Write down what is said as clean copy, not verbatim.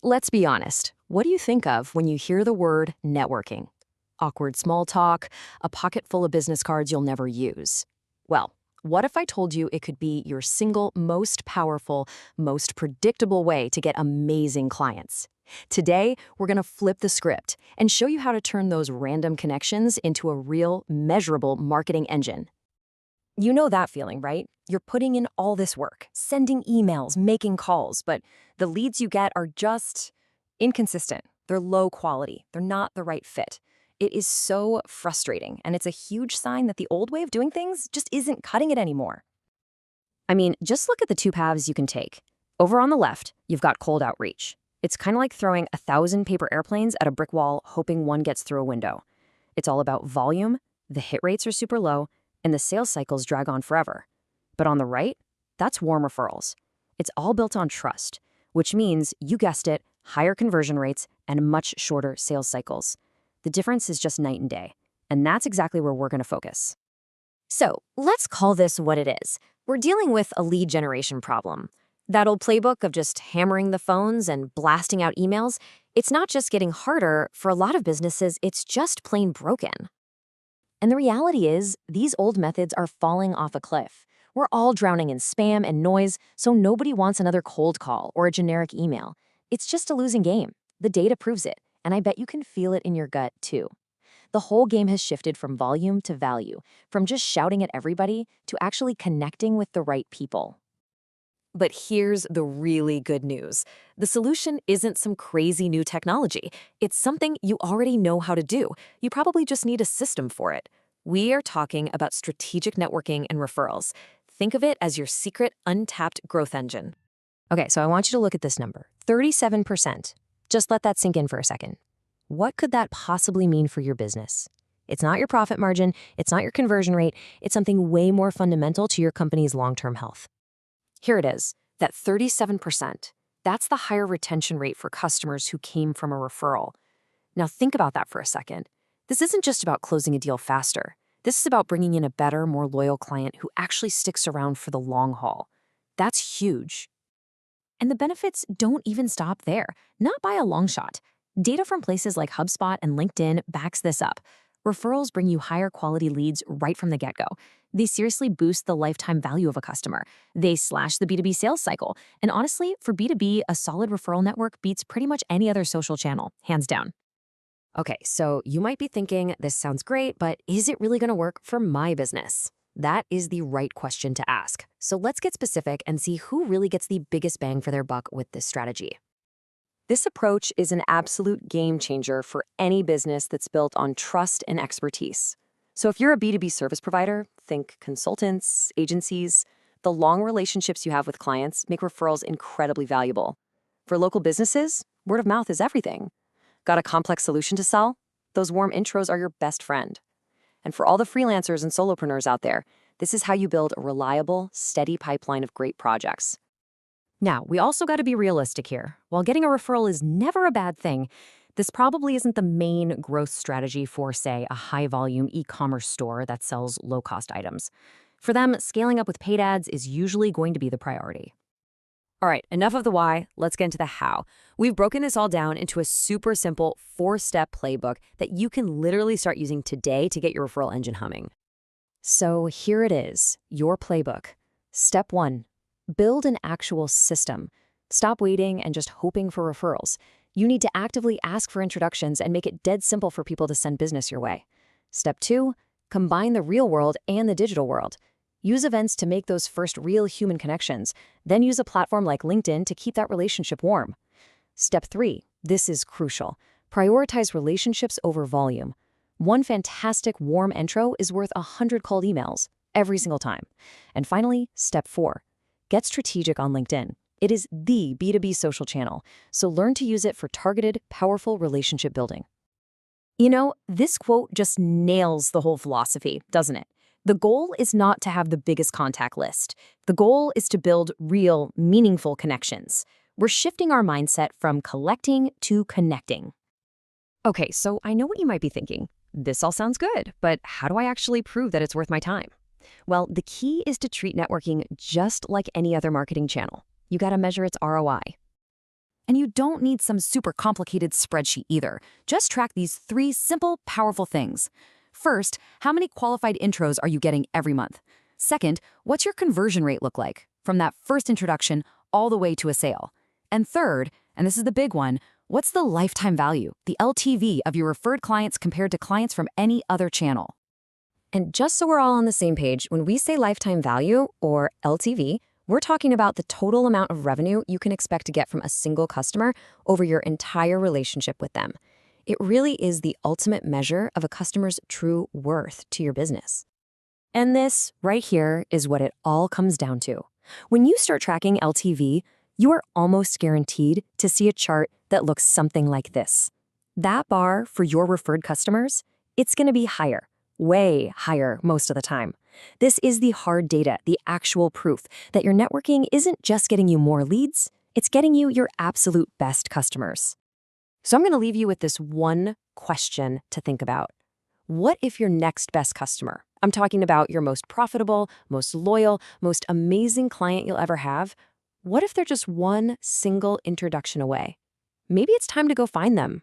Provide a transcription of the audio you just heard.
Let's be honest. What do you think of when you hear the word networking? Awkward small talk, a pocket full of business cards you'll never use. Well, what if I told you it could be your single most powerful, most predictable way to get amazing clients? Today, we're going to flip the script and show you how to turn those random connections into a real, measurable marketing engine. You know that feeling, right? You're putting in all this work, sending emails, making calls, but the leads you get are just inconsistent. They're low quality. They're not the right fit. It is so frustrating, and it's a huge sign that the old way of doing things just isn't cutting it anymore. I mean, just look at the two paths you can take. Over on the left, you've got cold outreach. It's kind of like throwing 1,000 paper airplanes at a brick wall, hoping one gets through a window. It's all about volume, the hit rates are super low, and the sales cycles drag on forever. But on the right, that's warm referrals. It's all built on trust, which means, you guessed it, higher conversion rates and much shorter sales cycles. The difference is just night and day, and that's exactly where we're going to focus. So let's call this what it is. We're dealing with a lead generation problem. That old playbook of just hammering the phones and blasting out emails, it's not just getting harder. For a lot of businesses, it's just plain broken. And the reality is, these old methods are falling off a cliff. We're all drowning in spam and noise, so nobody wants another cold call or a generic email. It's just a losing game. The data proves it, and I bet you can feel it in your gut, too. The whole game has shifted from volume to value, from just shouting at everybody to actually connecting with the right people. But here's the really good news. The solution isn't some crazy new technology. It's something you already know how to do. You probably just need a system for it. We are talking about strategic networking and referrals. Think of it as your secret, untapped growth engine. Okay, so I want you to look at this number, 37%. Just let that sink in for a second. What could that possibly mean for your business? It's not your profit margin, it's not your conversion rate, it's something way more fundamental to your company's long-term health. Here it is, that 37%. That's the higher retention rate for customers who came from a referral. Now think about that for a second. This isn't just about closing a deal faster. This is about bringing in a better, more loyal client who actually sticks around for the long haul. That's huge. And the benefits don't even stop there, not by a long shot. Data from places like HubSpot and LinkedIn backs this up. Referrals bring you higher quality leads right from the get-go. They seriously boost the lifetime value of a customer. They slash the B2B sales cycle. And honestly, for B2B, a solid referral network beats pretty much any other social channel, hands down. Okay, so you might be thinking, this sounds great, but is it really going to work for my business? That is the right question to ask. So let's get specific and see who really gets the biggest bang for their buck with this strategy. This approach is an absolute game changer for any business that's built on trust and expertise. So if you're a B2B service provider, think consultants, agencies, the long relationships you have with clients make referrals incredibly valuable. For local businesses, word of mouth is everything. Got a complex solution to sell? Those warm intros are your best friend. And for all the freelancers and solopreneurs out there, this is how you build a reliable, steady pipeline of great projects. Now, we also got to be realistic here. While getting a referral is never a bad thing, this probably isn't the main growth strategy for, say, a high-volume e-commerce store that sells low-cost items. For them, scaling up with paid ads is usually going to be the priority. All right, enough of the why. Let's get into the how. We've broken this all down into a super simple 4-step playbook that you can literally start using today to get your referral engine humming. So here it is, your playbook. Step 1. Build an actual system. Stop waiting and just hoping for referrals. You need to actively ask for introductions and make it dead simple for people to send business your way. Step 2, combine the real world and the digital world. Use events to make those first real human connections, then use a platform like LinkedIn to keep that relationship warm. Step 3, this is crucial. Prioritize relationships over volume. One fantastic warm intro is worth 100 cold emails every single time. And finally, step 4, get strategic on LinkedIn. It is the B2B social channel, so learn to use it for targeted, powerful relationship building. You know, this quote just nails the whole philosophy, doesn't it? The goal is not to have the biggest contact list. The goal is to build real, meaningful connections. We're shifting our mindset from collecting to connecting. Okay, so I know what you might be thinking. This all sounds good, but how do I actually prove that it's worth my time? Well, the key is to treat networking just like any other marketing channel. You gotta measure its ROI. And you don't need some super complicated spreadsheet either. Just track these 3 simple, powerful things. First, how many qualified intros are you getting every month? Second, what's your conversion rate look like from that first introduction all the way to a sale? And third, and this is the big one, what's the lifetime value, the LTV of your referred clients compared to clients from any other channel? And just so we're all on the same page, when we say lifetime value, or LTV, we're talking about the total amount of revenue you can expect to get from a single customer over your entire relationship with them. It really is the ultimate measure of a customer's true worth to your business. And this, right here, is what it all comes down to. When you start tracking LTV, you are almost guaranteed to see a chart that looks something like this. That bar for your referred customers, it's going to be higher, way higher most of the time. This is the hard data, the actual proof that your networking isn't just getting you more leads, it's getting you your absolute best customers. So I'm going to leave you with this one question to think about. What if your next best customer, I'm talking about your most profitable, most loyal, most amazing client you'll ever have, what if they're just one single introduction away? Maybe it's time to go find them.